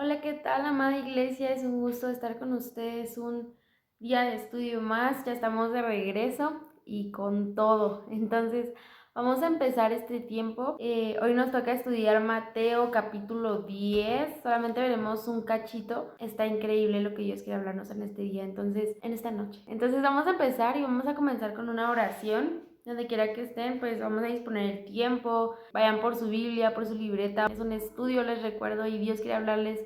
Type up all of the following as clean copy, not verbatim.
Hola, ¿qué tal, amada iglesia? Es un gusto estar con ustedes un día de estudio más. Ya estamos de regreso y con todo. Entonces, vamos a empezar este tiempo. Hoy nos toca estudiar Mateo capítulo 10. Solamente veremos un cachito. Está increíble lo que Dios quiere hablarnos en este día, entonces, en esta noche. Entonces, vamos a empezar y vamos a comenzar con una oración. Donde quiera que estén, pues vamos a disponer el tiempo, vayan por su Biblia, por su libreta. Es un estudio, les recuerdo, y Dios quiere hablarles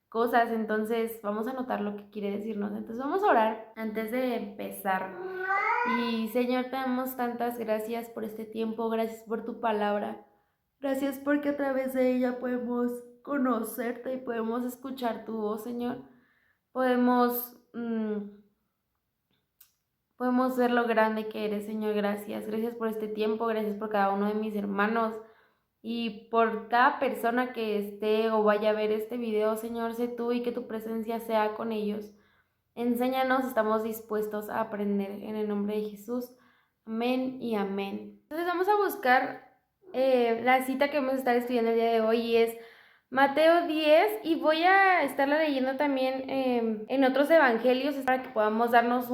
cosas, entonces vamos a anotar lo que quiere decirnos. Entonces vamos a orar antes de empezar. Y Señor, te damos tantas gracias por este tiempo, gracias por tu palabra, gracias porque a través de ella podemos conocerte y podemos escuchar tu voz, Señor. Podemos Podemos ver lo grande que eres, Señor. Gracias. Gracias por este tiempo. Gracias por cada uno de mis hermanos. Y por cada persona que esté o vaya a ver este video, Señor, sé tú y que tu presencia sea con ellos. Enséñanos, estamos dispuestos a aprender en el nombre de Jesús. Amén y amén. Entonces vamos a buscar la cita que vamos a estar estudiando el día de hoy y es Mateo 10 y voy a estarla leyendo también en otros evangelios para que podamos darnos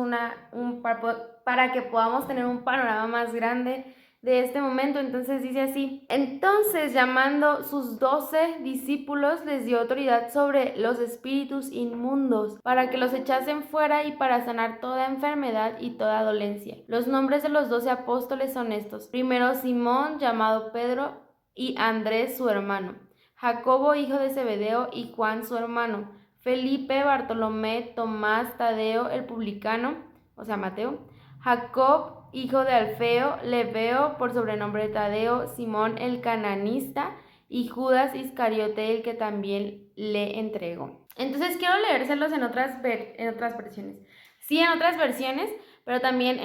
para que podamos tener un panorama más grande de este momento. Entonces dice así: entonces, llamando sus 12 discípulos, les dio autoridad sobre los espíritus inmundos para que los echasen fuera y para sanar toda enfermedad y toda dolencia. Los nombres de los 12 apóstoles son estos: primero Simón, llamado Pedro, y Andrés su hermano, Jacobo hijo de Zebedeo y Juan su hermano, Felipe, Bartolomé, Tomás, Tadeo el publicano, o sea Mateo, Jacob hijo de Alfeo, Lebeo por sobrenombre de Tadeo, Simón el cananista y Judas Iscariote el que también le entregó. Entonces quiero leérselos en otras versiones. Sí, en otras versiones, pero también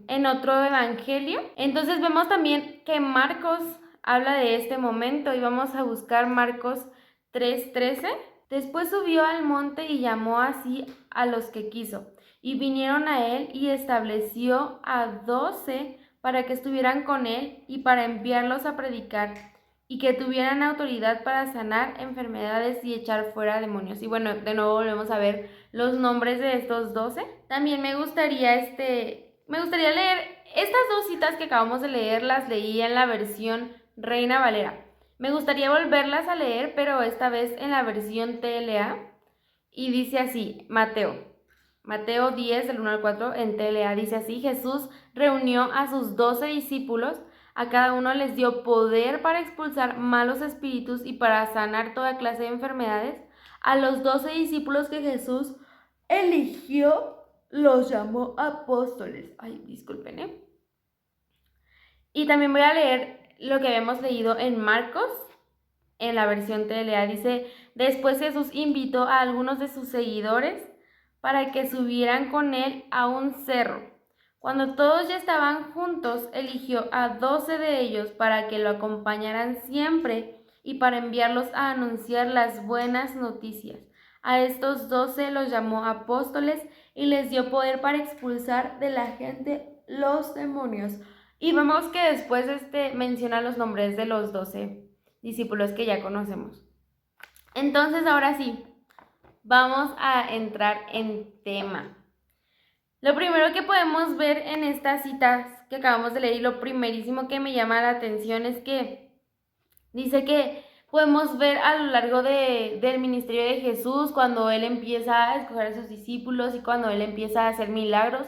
en otro evangelio. Entonces vemos también que Marcos habla de este momento y vamos a buscar Marcos 3:13. Después subió al monte y llamó así a los que quiso, y vinieron a él y estableció a 12 para que estuvieran con él y para enviarlos a predicar y que tuvieran autoridad para sanar enfermedades y echar fuera demonios. Y bueno, de nuevo volvemos a ver los nombres de estos 12. También me gustaría leer estas dos citas que acabamos de leer, las leí en la versión Reina Valera. Me gustaría volverlas a leer, pero esta vez en la versión TLA. Y dice así, Mateo 10, del 1 al 4, en TLA, dice así: Jesús reunió a sus 12 discípulos, a cada uno les dio poder para expulsar malos espíritus y para sanar toda clase de enfermedades. A los 12 discípulos que Jesús eligió, los llamó apóstoles. Ay, disculpen, ¿eh? Y también voy a leer lo que habíamos leído en Marcos, en la versión TLA. Dice: después Jesús invitó a algunos de sus seguidores para que subieran con él a un cerro. Cuando todos ya estaban juntos, eligió a 12 de ellos para que lo acompañaran siempre y para enviarlos a anunciar las buenas noticias. A estos 12 los llamó apóstoles y les dio poder para expulsar de la gente los demonios. Y vemos que después menciona los nombres de los 12 discípulos que ya conocemos. Entonces, ahora sí, vamos a entrar en tema. Lo primero que podemos ver en estas citas que acabamos de leer, y lo primerísimo que me llama la atención, es que dice que podemos ver a lo largo del ministerio de Jesús, cuando Él empieza a escoger a sus discípulos y cuando Él empieza a hacer milagros,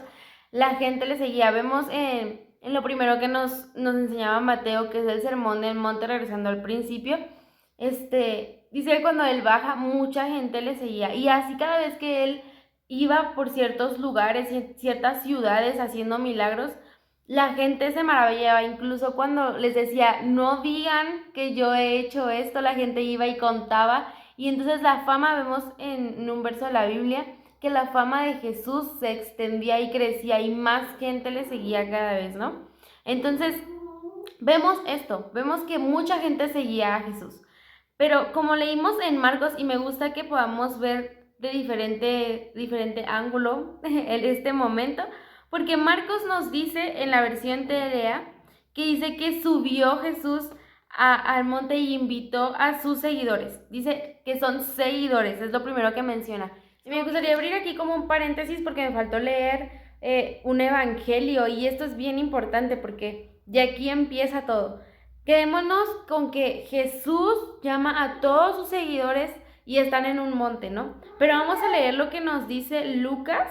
la gente le seguía. Vemos en lo primero que nos enseñaba Mateo, que es el sermón del monte, regresando al principio. Dice que cuando Él baja, mucha gente le seguía, y así cada vez que Él iba por ciertos lugares y ciertas ciudades haciendo milagros, la gente se maravillaba. Incluso cuando les decía, no digan que yo he hecho esto, la gente iba y contaba. Y entonces la fama, vemos en un verso de la Biblia, que la fama de Jesús se extendía y crecía y más gente le seguía cada vez, ¿no? Entonces, vemos que mucha gente seguía a Jesús. Pero como leímos en Marcos, y me gusta que podamos ver de diferente ángulo este momento, porque Marcos nos dice en la versión TLA que dice que subió Jesús al monte y invitó a sus seguidores. Dice que son seguidores, es lo primero que menciona. Y me gustaría abrir aquí como un paréntesis porque me faltó leer un evangelio y esto es bien importante porque de aquí empieza todo. Quedémonos con que Jesús llama a todos sus seguidores y están en un monte, ¿no? Pero vamos a leer lo que nos dice Lucas.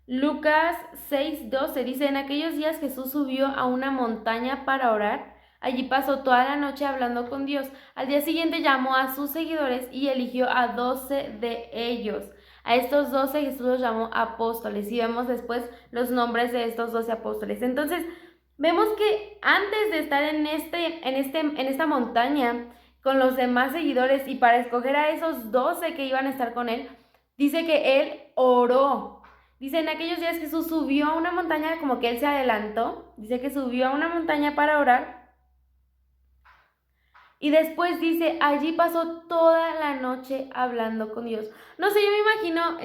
Lucas 6:12 dice, en aquellos días Jesús subió a una montaña para orar. Allí pasó toda la noche hablando con Dios. Al día siguiente llamó a sus seguidores y eligió a 12 de ellos. A estos 12 Jesús los llamó apóstoles y vemos después los nombres de estos 12 apóstoles. Entonces, vemos que antes de estar en esta montaña con los demás seguidores y para escoger a esos 12 que iban a estar con él, dice que él oró. Dice, en aquellos días Jesús subió a una montaña, como que él se adelantó. Dice que subió a una montaña para orar. Y después dice, allí pasó toda la noche hablando con Dios. No sé, yo me imagino,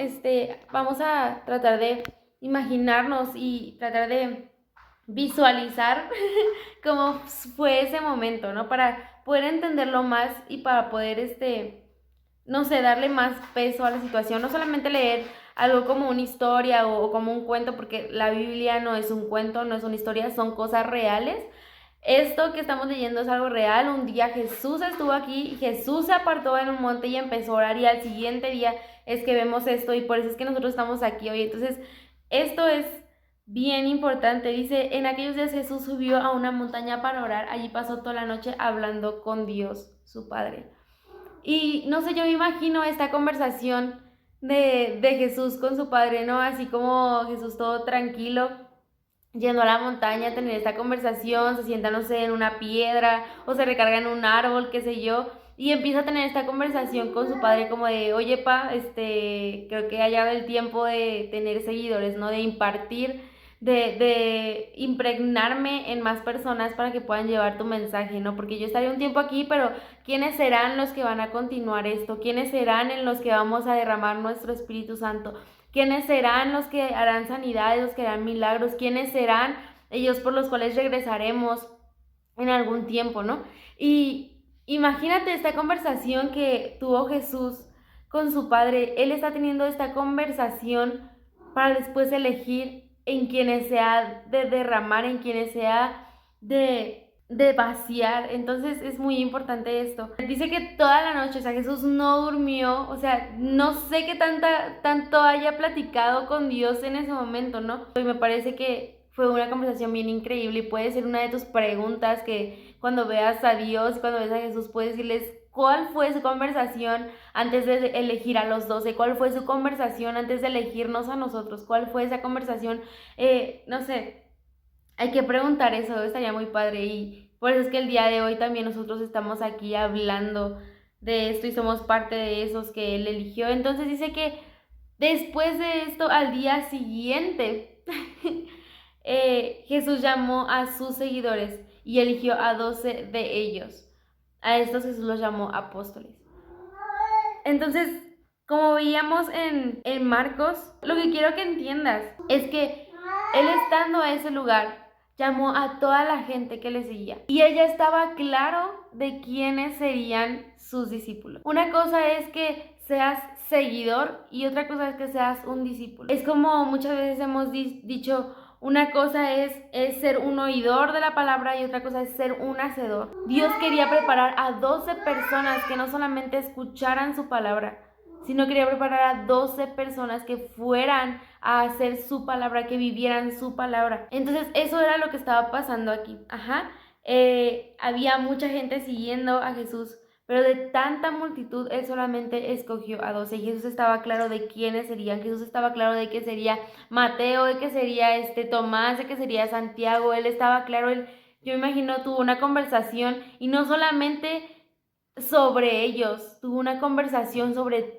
vamos a tratar de imaginarnos y tratar de visualizar cómo fue ese momento, ¿no? Para poder entenderlo más y para poder, no sé, darle más peso a la situación. No solamente leer algo como una historia o como un cuento, porque la Biblia no es un cuento, no es una historia, son cosas reales. Esto que estamos leyendo es algo real. Un día Jesús estuvo aquí, Jesús se apartó en un monte y empezó a orar y al siguiente día es que vemos esto y por eso es que nosotros estamos aquí hoy. Entonces, esto es bien importante. Dice, en aquellos días Jesús subió a una montaña para orar. Allí pasó toda la noche hablando con Dios, su Padre. Y no sé, yo me imagino esta conversación de Jesús con su Padre, ¿no? Así como Jesús todo tranquilo yendo a la montaña a tener esta conversación, se sienta, no sé, en una piedra o se recarga en un árbol, qué sé yo, y empieza a tener esta conversación con su padre como de, oye, pa, creo que ha llegado el tiempo de tener seguidores, ¿no? De impartir, de impregnarme en más personas para que puedan llevar tu mensaje, ¿no? Porque yo estaré un tiempo aquí, pero ¿quiénes serán los que van a continuar esto? ¿Quiénes serán en los que vamos a derramar nuestro Espíritu Santo? ¿Quiénes serán los que harán sanidades, los que harán milagros? ¿Quiénes serán ellos por los cuales regresaremos en algún tiempo, ¿no? Y imagínate esta conversación que tuvo Jesús con su Padre. Él está teniendo esta conversación para después elegir en quienes se ha de derramar, en quienes se ha de vaciar. Entonces es muy importante esto. Dice que toda la noche, o sea, Jesús no durmió, o sea, no sé qué tanto haya platicado con Dios en ese momento, ¿no? Y me parece que fue una conversación bien increíble y puede ser una de tus preguntas que cuando veas a Dios, cuando ves a Jesús, puedes decirles cuál fue su conversación antes de elegir a los 12, cuál fue su conversación antes de elegirnos a nosotros, cuál fue esa conversación, no sé. Hay que preguntar eso, estaría muy padre y por eso es que el día de hoy también nosotros estamos aquí hablando de esto y somos parte de esos que él eligió. Entonces dice que después de esto, al día siguiente, Jesús llamó a sus seguidores y eligió a 12 de ellos. A estos Jesús los llamó apóstoles. Entonces, como veíamos en Marcos, lo que quiero que entiendas es que él estando a ese lugar, llamó a toda la gente que le seguía. Y él ya estaba claro de quiénes serían sus discípulos. Una cosa es que seas seguidor y otra cosa es que seas un discípulo. Es como muchas veces hemos dicho, una cosa es ser un oidor de la palabra y otra cosa es ser un hacedor. Dios quería preparar a 12 personas que no solamente escucharan su palabra, sino quería preparar a 12 personas que fueran a hacer su palabra, que vivieran su palabra. Entonces eso era lo que estaba pasando aquí. Había mucha gente siguiendo a Jesús, pero de tanta multitud él solamente escogió a 12. Jesús estaba claro de quiénes serían. Jesús estaba claro de que sería Mateo, de que sería Tomás, de que sería Santiago. Él estaba claro, yo me imagino tuvo una conversación y no solamente sobre ellos, tuvo una conversación sobre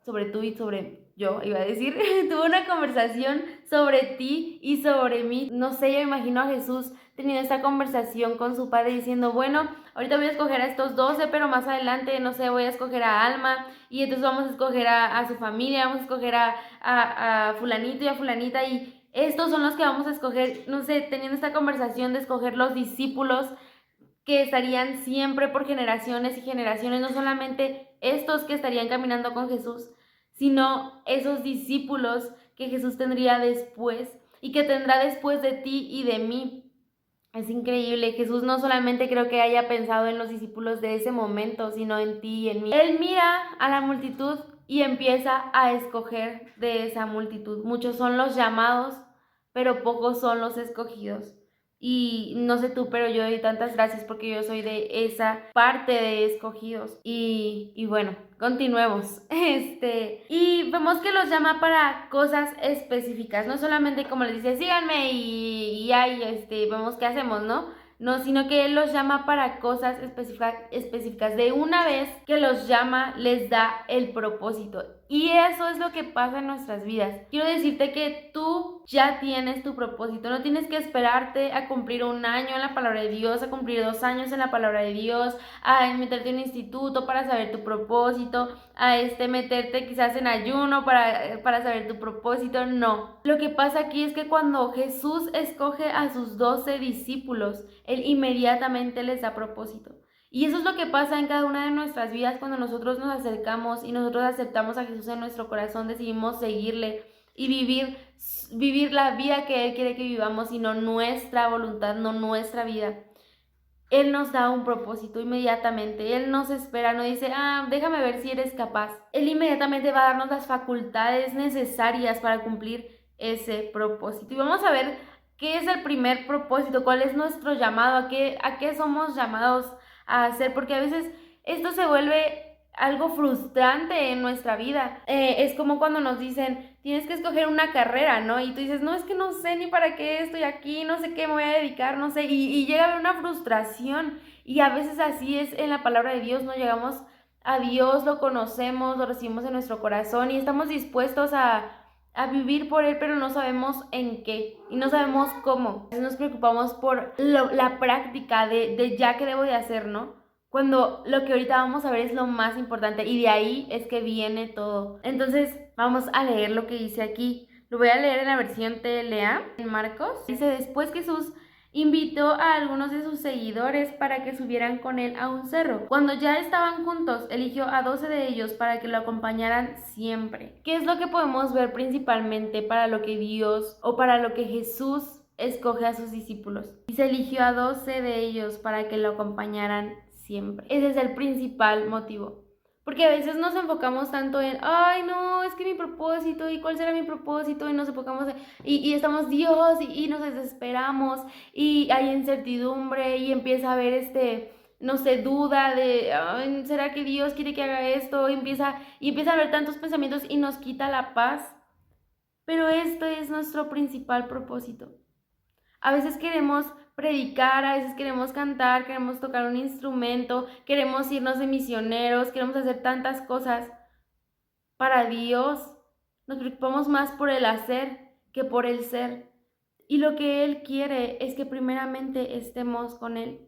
sobre yo, iba a decir, tuvo una conversación sobre ti y sobre mí. No sé, yo imagino a Jesús teniendo esta conversación con su padre diciendo, bueno, ahorita voy a escoger a estos 12, pero más adelante, no sé, voy a escoger a Alma y entonces vamos a escoger a su familia, vamos a escoger a fulanito y a fulanita y estos son los que vamos a escoger, no sé, teniendo esta conversación de escoger los discípulos. que estarían siempre por generaciones y generaciones, no solamente estos que estarían caminando con Jesús, sino esos discípulos que Jesús tendría después y que tendrá después de ti y de mí. Es increíble, Jesús no solamente creo que haya pensado en los discípulos de ese momento, sino en ti y en mí. Él mira a la multitud y empieza a escoger de esa multitud. Muchos son los llamados, pero pocos son los escogidos. Y no sé tú, pero yo doy tantas gracias porque yo soy de esa parte de escogidos. Y bueno, continuemos. Y vemos que los llama para cosas específicas, no solamente como les dice, síganme y ahí vemos qué hacemos, ¿no? No, sino que Él los llama para cosas específicas. De una vez que los llama, les da el propósito. Y eso es lo que pasa en nuestras vidas. Quiero decirte que tú ya tienes tu propósito. No tienes que esperarte a cumplir 1 año en la palabra de Dios, a cumplir 2 años en la palabra de Dios, a meterte en un instituto para saber tu propósito, a meterte quizás en ayuno para saber tu propósito. No. Lo que pasa aquí es que cuando Jesús escoge a sus 12 discípulos, Él inmediatamente les da propósito. Y eso es lo que pasa en cada una de nuestras vidas cuando nosotros nos acercamos y nosotros aceptamos a Jesús en nuestro corazón, decidimos seguirle y vivir la vida que Él quiere que vivamos y no nuestra voluntad, no nuestra vida. Él nos da un propósito inmediatamente. Él nos espera, no dice, déjame ver si eres capaz. Él inmediatamente va a darnos las facultades necesarias para cumplir ese propósito. Y vamos a ver qué es el primer propósito, cuál es nuestro llamado, a qué somos llamados a hacer, porque a veces esto se vuelve algo frustrante en nuestra vida. Es como cuando nos dicen, tienes que escoger una carrera, ¿no? Y tú dices, no, es que no sé ni para qué estoy aquí, no sé qué me voy a dedicar, no sé. Y llega a haber una frustración. Y a veces así es en la palabra de Dios, ¿no? Llegamos a Dios, lo conocemos, lo recibimos en nuestro corazón y estamos dispuestos a vivir por Él, pero no sabemos en qué y no sabemos cómo. Nos preocupamos por la práctica de ya qué debo de hacer, ¿no? Cuando lo que ahorita vamos a ver es lo más importante y de ahí es que viene todo. Entonces vamos a leer lo que dice aquí. Lo voy a leer en la versión TLA, en Marcos. Dice, después Jesús invitó a algunos de sus seguidores para que subieran con él a un cerro. Cuando ya estaban juntos, eligió a 12 de ellos para que lo acompañaran siempre. ¿Qué es lo que podemos ver principalmente para lo que Dios o para lo que Jesús escoge a sus discípulos? Y se eligió a 12 de ellos para que lo acompañaran siempre. Ese es el principal motivo. Porque a veces nos enfocamos tanto en, ay no, es que mi propósito, ¿y cuál será mi propósito? Y nos enfocamos y estamos Dios y nos desesperamos y hay incertidumbre y empieza a haber no sé, duda de, ay, ¿será que Dios quiere que haga esto? Y empieza a haber tantos pensamientos y nos quita la paz. Pero este es nuestro principal propósito. A veces queremos predicar, a veces queremos cantar, queremos tocar un instrumento, queremos irnos de misioneros, queremos hacer tantas cosas para Dios. Nos preocupamos más por el hacer que por el ser. Y lo que Él quiere es que primeramente estemos con Él.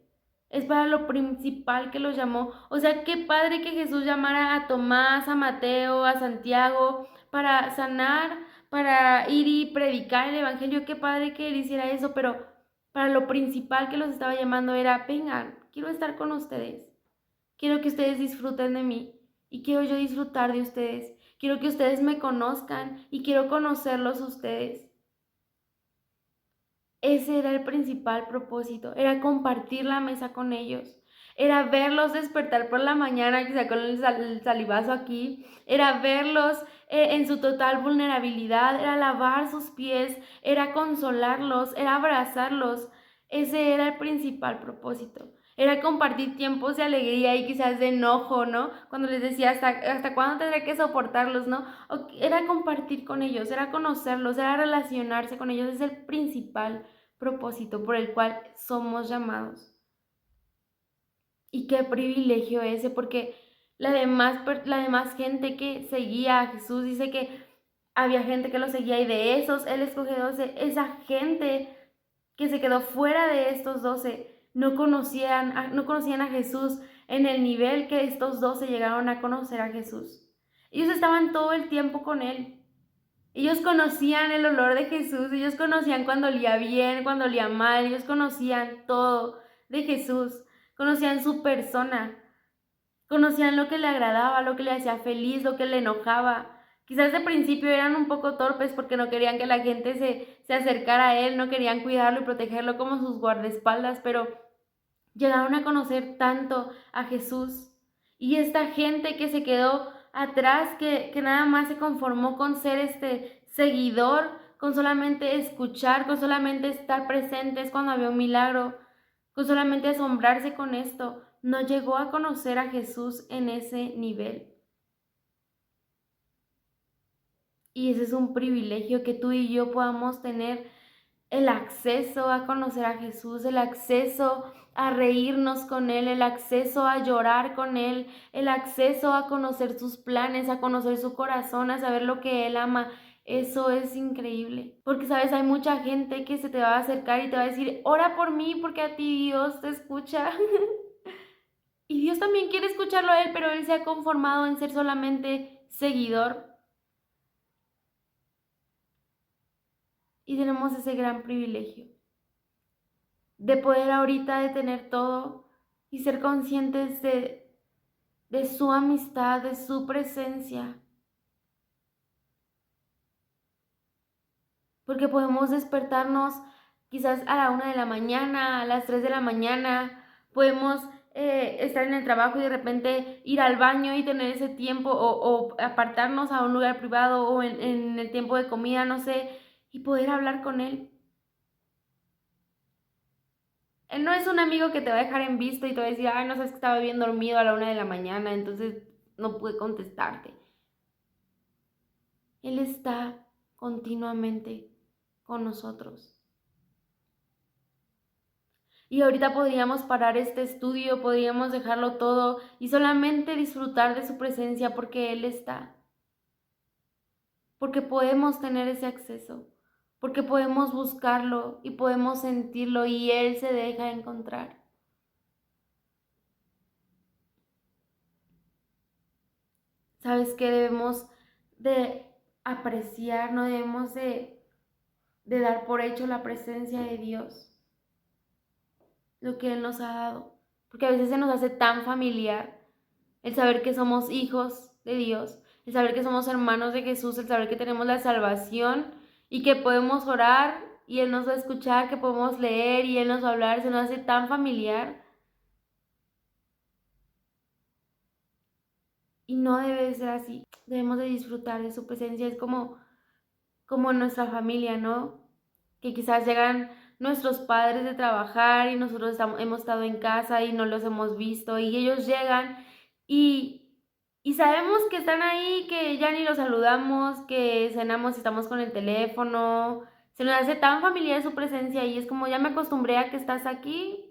Es para lo principal que los llamó. O sea, qué padre que Jesús llamara a Tomás, a Mateo, a Santiago, para sanar, para ir y predicar el evangelio. Qué padre que Él hiciera eso, pero para lo principal que los estaba llamando era, vengan, quiero estar con ustedes. Quiero que ustedes disfruten de mí y quiero yo disfrutar de ustedes. Quiero que ustedes me conozcan y quiero conocerlos a ustedes. Ese era el principal propósito, era compartir la mesa con ellos, era verlos despertar por la mañana, quizá con el salivazo aquí, era verlos en su total vulnerabilidad, era lavar sus pies, era consolarlos, era abrazarlos. Ese era el principal propósito. Era compartir tiempos de alegría y quizás de enojo, ¿no? Cuando les decía, ¿hasta cuándo tendré que soportarlos, no? Era compartir con ellos, era conocerlos, era relacionarse con ellos. Es el principal propósito por el cual somos llamados. Y qué privilegio ese, porque la demás gente que seguía a Jesús, dice que había gente que lo seguía y de esos Él escogió 12. Esa gente que se quedó fuera de estos 12 no conocían a Jesús en el nivel que estos 12 llegaron a conocer a Jesús. Ellos estaban todo el tiempo con Él. Ellos conocían el olor de Jesús, ellos conocían cuando olía bien, cuando olía mal, ellos conocían todo de Jesús. conocían su persona, conocían lo que le agradaba, lo que le hacía feliz, lo que le enojaba. Quizás de principio eran un poco torpes porque no querían que la gente se acercara a él, no querían cuidarlo y protegerlo como sus guardaespaldas, pero llegaron a conocer tanto a Jesús. Y esta gente que se quedó atrás, que nada más se conformó con ser este seguidor, con solamente escuchar, con solamente estar presentes cuando había un milagro, con solamente asombrarse con esto, no llegó a conocer a Jesús en ese nivel. Y ese es un privilegio que tú y yo podamos tener el acceso a conocer a Jesús, el acceso a reírnos con Él, el acceso a llorar con Él, el acceso a conocer sus planes, a conocer su corazón, a saber lo que Él ama. Eso es increíble, porque sabes, hay mucha gente que se te va a acercar y te va a decir, ora por mí porque a ti Dios te escucha. Y Dios también quiere escucharlo a Él, pero Él se ha conformado en ser solamente seguidor. Y tenemos ese gran privilegio de poder ahorita de tener todo y ser conscientes de su amistad, de su presencia. Porque podemos despertarnos quizás a la 1 de la mañana, a las 3 de la mañana, podemos estar en el trabajo y de repente ir al baño y tener ese tiempo o apartarnos a un lugar privado o en el tiempo de comida, no sé, y poder hablar con Él. Él no es un amigo que te va a dejar en visto y te va a decir, ay, no sabes que estaba bien dormido a la 1 de la mañana, entonces no pude contestarte. Él está continuamente con nosotros. Y ahorita podríamos parar este estudio, podríamos dejarlo todo y solamente disfrutar de su presencia porque Él está. Porque podemos tener ese acceso, porque podemos buscarlo y podemos sentirlo y Él se deja encontrar. ¿Sabes qué? Debemos de apreciar, no debemos de dar por hecho la presencia de Dios, lo que Él nos ha dado. Porque a veces se nos hace tan familiar el saber que somos hijos de Dios, el saber que somos hermanos de Jesús, el saber que tenemos la salvación y que podemos orar y Él nos va a escuchar, que podemos leer y Él nos va a hablar, se nos hace tan familiar. Y no debe ser así. Debemos de disfrutar de su presencia. Es como nuestra familia, ¿no? Que quizás llegan nuestros padres de trabajar y nosotros hemos estado en casa y no los hemos visto y ellos llegan y sabemos que están ahí, que ya ni los saludamos, que cenamos y estamos con el teléfono. Se nos hace tan familiar su presencia y es como ya me acostumbré a que estás aquí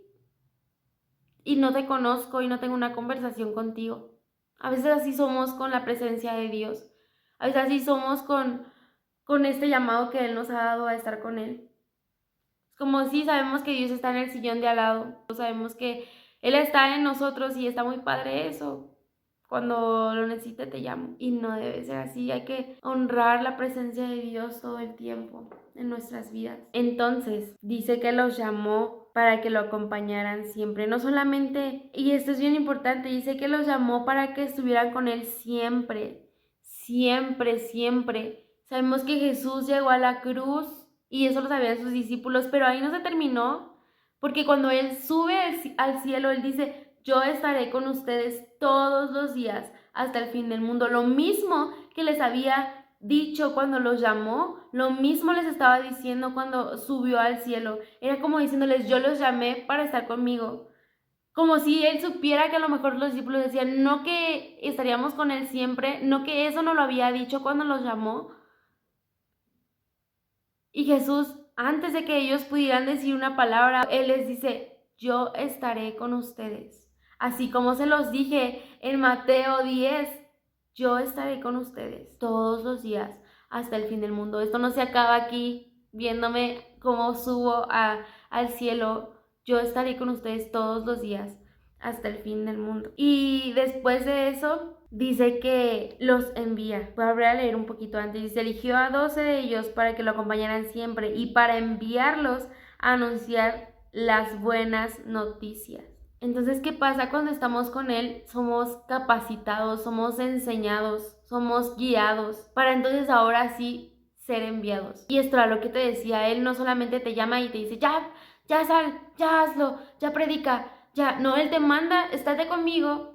y no te conozco y no tengo una conversación contigo. A veces así somos con la presencia de Dios. A veces así somos con este llamado que Él nos ha dado a estar con Él. Es como si sabemos que Dios está en el sillón de al lado. Sabemos que Él está en nosotros y está muy padre eso. Cuando lo necesite te llamo. Y no debe ser así. Hay que honrar la presencia de Dios todo el tiempo en nuestras vidas. Entonces, dice que los llamó para que lo acompañaran siempre. No solamente, y esto es bien importante, dice que los llamó para que estuvieran con Él siempre. Siempre, siempre. Sabemos que Jesús llegó a la cruz y eso lo sabían sus discípulos, pero ahí no se terminó. Porque cuando Él sube al cielo, Él dice, yo estaré con ustedes todos los días hasta el fin del mundo. Lo mismo que les había dicho cuando los llamó, lo mismo les estaba diciendo cuando subió al cielo. Era como diciéndoles, yo los llamé para estar conmigo. Como si Él supiera que a lo mejor los discípulos decían, no que estaríamos con Él siempre, no que eso no lo había dicho cuando los llamó. Y Jesús, antes de que ellos pudieran decir una palabra, Él les dice, yo estaré con ustedes. Así como se los dije en Mateo 10, yo estaré con ustedes todos los días hasta el fin del mundo. Esto no se acaba aquí viéndome cómo subo al cielo. Yo estaré con ustedes todos los días hasta el fin del mundo. Y después de eso, dice que los envía. Voy a volver a leer un poquito antes. Dice, eligió a 12 de ellos para que lo acompañaran siempre y para enviarlos a anunciar las buenas noticias. Entonces, ¿qué pasa cuando estamos con Él? Somos capacitados, somos enseñados, somos guiados para entonces ahora sí ser enviados. Y esto era lo que te decía, Él no solamente te llama y te dice, ya, ya sal, ya hazlo, ya predica, ya. No, Él te manda, estate conmigo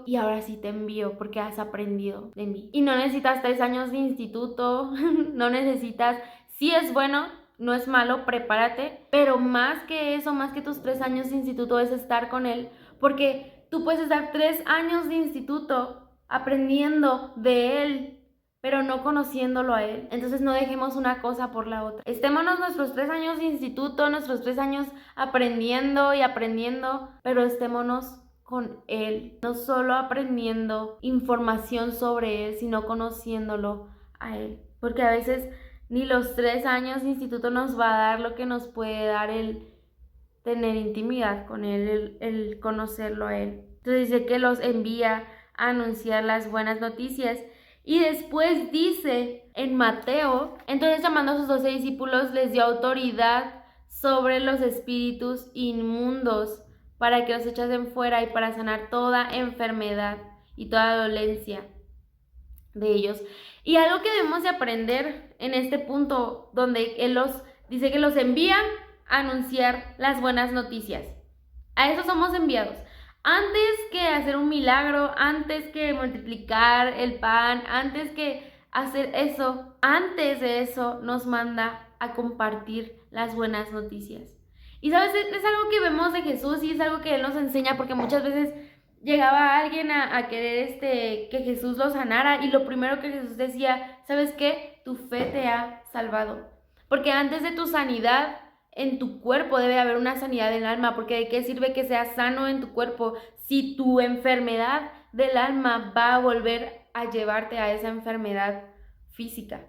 y ahora sí te envío porque has aprendido de mí. Y no necesitas 3 años de instituto, no necesitas, sí es bueno, no es malo, prepárate, pero más que eso, más que tus 3 años de instituto es estar con Él, porque tú puedes estar 3 años de instituto aprendiendo de Él, pero no conociéndolo a Él. Entonces no dejemos una cosa por la otra. Estémonos nuestros 3 años de instituto, nuestros 3 años aprendiendo y aprendiendo, pero estémonos con Él, no solo aprendiendo información sobre Él, sino conociéndolo a Él. Porque a veces ni los 3 años de instituto nos va a dar lo que nos puede dar el tener intimidad con Él, el conocerlo a Él. Entonces dice que los envía a anunciar las buenas noticias. Y después dice en Mateo, entonces llamando a sus 12 discípulos les dio autoridad sobre los espíritus inmundos para que los echasen fuera y para sanar toda enfermedad y toda dolencia de ellos. Y algo que debemos de aprender en este punto donde Él los dice que los envía a anunciar las buenas noticias. A eso somos enviados. Antes que hacer un milagro, antes que multiplicar el pan, antes que hacer eso, antes de eso nos manda a compartir las buenas noticias. Y sabes, es algo que vemos de Jesús y es algo que Él nos enseña porque muchas veces llegaba alguien a querer que Jesús lo sanara y lo primero que Jesús decía, ¿sabes qué? Tu fe te ha salvado. Porque antes de tu sanidad en tu cuerpo debe haber una sanidad del alma, porque ¿de qué sirve que seas sano en tu cuerpo si tu enfermedad del alma va a volver a llevarte a esa enfermedad física?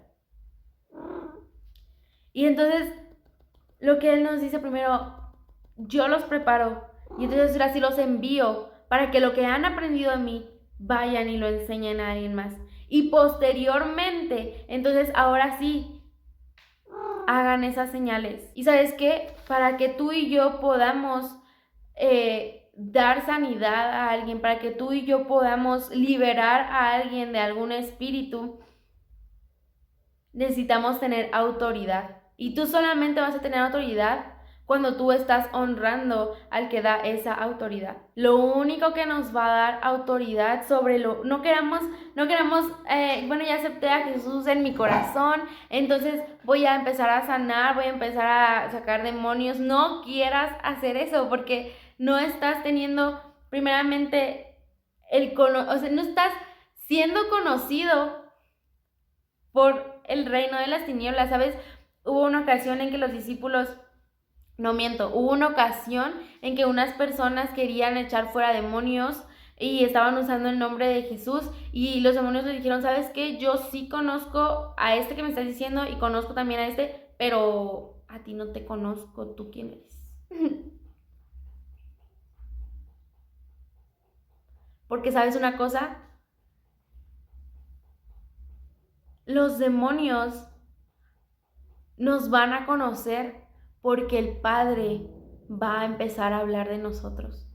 Y entonces, lo que Él nos dice primero, yo los preparo y entonces ahora sí los envío para que lo que han aprendido de mí vayan y lo enseñen a alguien más. Y posteriormente, entonces ahora sí, hagan esas señales. ¿Y sabes qué? Para que tú y yo podamos dar sanidad a alguien, para que tú y yo podamos liberar a alguien de algún espíritu, necesitamos tener autoridad. Y tú solamente vas a tener autoridad cuando tú estás honrando al que da esa autoridad. Lo único que nos va a dar autoridad sobre lo... No queramos, bueno, ya acepté a Jesús en mi corazón, entonces voy a empezar a sanar, voy a empezar a sacar demonios. No quieras hacer eso porque no estás teniendo, primeramente, o sea, no estás siendo conocido por el reino de las tinieblas, ¿sabes? Hubo una ocasión en que los discípulos, no miento, hubo una ocasión en que unas personas querían echar fuera demonios y estaban usando el nombre de Jesús y los demonios le dijeron, ¿sabes qué? Yo sí conozco a este que me estás diciendo y conozco también a este, pero a ti no te conozco, ¿tú quién eres? Porque sabes una cosa, los demonios nos van a conocer porque el Padre va a empezar a hablar de nosotros.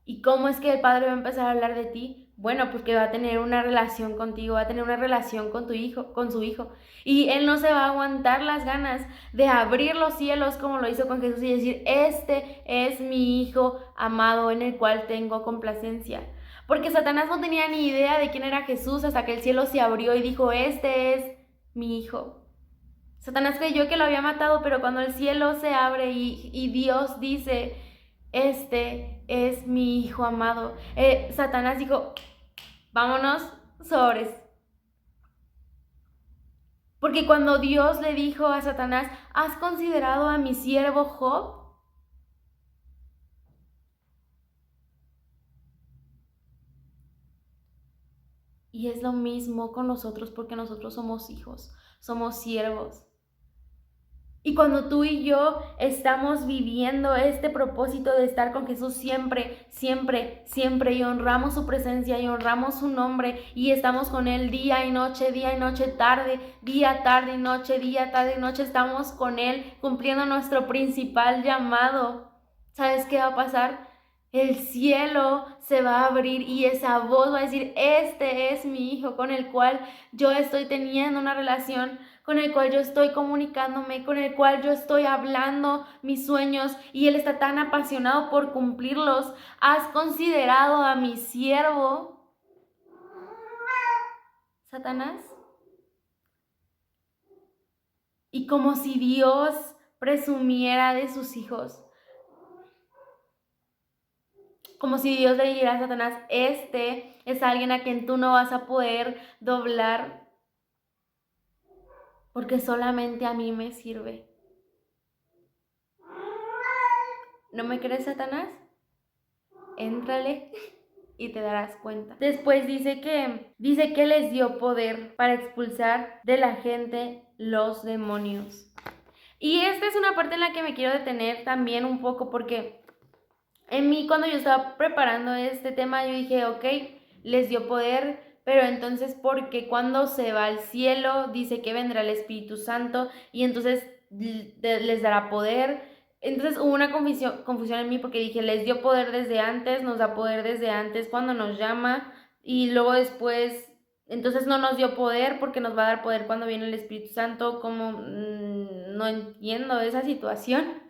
¿Y cómo es que el Padre va a empezar a hablar de ti? Bueno, porque va a tener una relación contigo, va a tener una relación con tu hijo, con su hijo. Y Él no se va a aguantar las ganas de abrir los cielos como lo hizo con Jesús y decir, este es mi hijo amado en el cual tengo complacencia. Porque Satanás no tenía ni idea de quién era Jesús hasta que el cielo se abrió y dijo, este es mi hijo. Satanás creyó que lo había matado, pero cuando el cielo se abre y Dios dice, este es mi hijo amado, Satanás dijo, vámonos, sobres. Porque cuando Dios le dijo a Satanás, ¿has considerado a mi siervo Job? Y es lo mismo con nosotros porque nosotros somos hijos, somos siervos. Y cuando tú y yo estamos viviendo este propósito de estar con Jesús siempre, siempre, siempre, y honramos su presencia y honramos su nombre y estamos con Él día y noche, tarde, día, tarde y noche, día, tarde y noche, estamos con Él cumpliendo nuestro principal llamado, ¿sabes qué va a pasar? El cielo se va a abrir y esa voz va a decir, este es mi hijo con el cual yo estoy teniendo una relación, con el cual yo estoy comunicándome, con el cual yo estoy hablando mis sueños y Él está tan apasionado por cumplirlos. ¿Has considerado a mi siervo, Satanás? Y como si Dios presumiera de sus hijos. Como si Dios le dijera a Satanás, este es alguien a quien tú no vas a poder doblar porque solamente a mí me sirve. ¿No me crees, Satanás? Éntrale y te darás cuenta. Después dice que les dio poder para expulsar de la gente los demonios. Y esta es una parte en la que me quiero detener también un poco porque en mí, cuando yo estaba preparando este tema, yo dije, ok, les dio poder, pero entonces, ¿por qué cuando se va al cielo dice que vendrá el Espíritu Santo y entonces les dará poder? Entonces hubo una confusión en mí porque dije, les dio poder desde antes, nos da poder desde antes cuando nos llama y luego después, entonces no nos dio poder porque nos va a dar poder cuando viene el Espíritu Santo. Como no entiendo esa situación.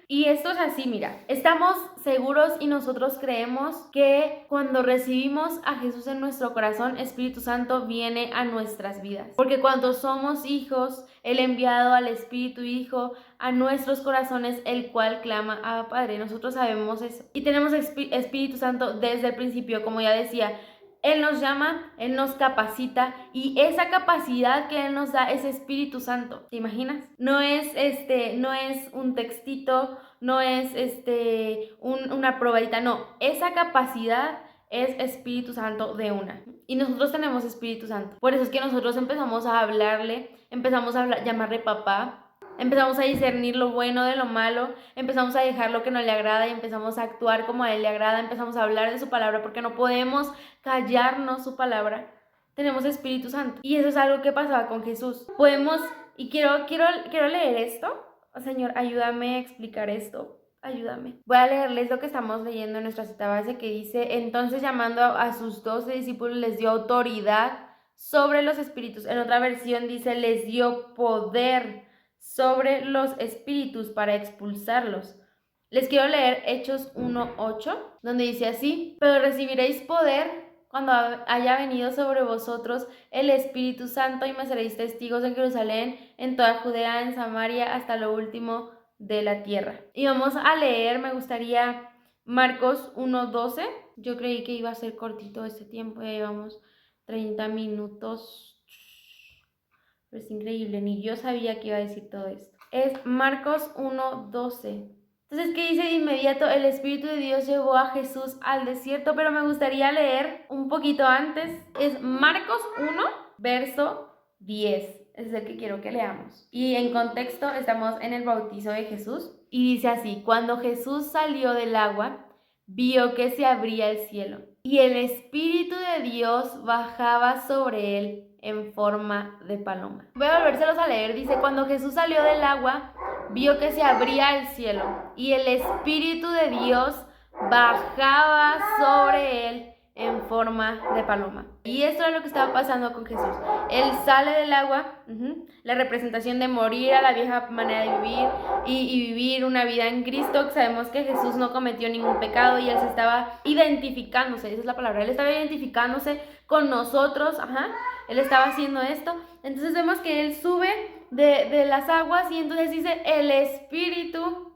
Y esto es así, mira, estamos seguros y nosotros creemos que cuando recibimos a Jesús en nuestro corazón, Espíritu Santo viene a nuestras vidas. Porque cuando somos hijos, el enviado al Espíritu Hijo a nuestros corazones, el cual clama a Padre. Nosotros sabemos eso. Y tenemos Espíritu Santo desde el principio, como ya decía. Él nos llama, Él nos capacita y esa capacidad que Él nos da es Espíritu Santo. ¿Te imaginas? No es un textito, no es una probadita, no. Esa capacidad es Espíritu Santo de una. Y nosotros tenemos Espíritu Santo. Por eso es que nosotros empezamos a hablarle, empezamos a llamarle papá. Empezamos a discernir lo bueno de lo malo, empezamos a dejar lo que no le agrada y empezamos a actuar como a Él le agrada, empezamos a hablar de su palabra porque no podemos callarnos su palabra. Tenemos Espíritu Santo. Y eso es algo que pasaba con Jesús. Podemos, y quiero leer esto. Oh, Señor, ayúdame a explicar esto. Ayúdame. Voy a leerles lo que estamos leyendo en nuestra cita base que dice, entonces llamando a sus 12 discípulos les dio autoridad sobre los espíritus. En otra versión dice, les dio poder sobre los espíritus para expulsarlos. Les quiero leer Hechos 1:8, donde dice así, pero recibiréis poder cuando haya venido sobre vosotros el Espíritu Santo y me seréis testigos en Jerusalén, en toda Judea, en Samaria, hasta lo último de la tierra. Y vamos a leer, me gustaría, Marcos 1:12. Yo creí que iba a ser cortito este tiempo, ya llevamos 30 minutos. Pero es increíble, ni yo sabía que iba a decir todo esto. Es Marcos 1:12. Entonces, ¿qué dice de inmediato? El Espíritu de Dios llevó a Jesús al desierto, pero me gustaría leer un poquito antes. Es Marcos 1, verso 10. Es el que quiero que leamos. Y en contexto estamos en el bautizo de Jesús. Y dice así, cuando Jesús salió del agua, vio que se abría el cielo. Y el Espíritu de Dios bajaba sobre él en forma de paloma. Voy a volvérselos a leer. Dice, cuando Jesús salió del agua, vio que se abría el cielo y el Espíritu de Dios bajaba sobre él en forma de paloma. Y esto es lo que estaba pasando con Jesús. Él sale del agua, la representación de morir a la vieja manera de vivir y vivir una vida en Cristo. Sabemos que Jesús no cometió ningún pecado y Él se estaba identificándose, esa es la palabra, Él estaba identificándose con nosotros, Él estaba haciendo esto. Entonces vemos que Él sube de las aguas y entonces dice, el Espíritu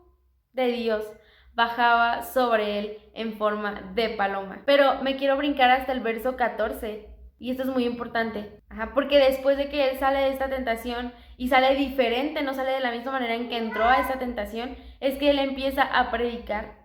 de Dios bajaba sobre él en forma de paloma. Pero me quiero brincar hasta el verso 14 y esto es muy importante, porque después de que él sale de esta tentación y sale diferente, no sale de la misma manera en que entró a esta tentación, es que él empieza a predicar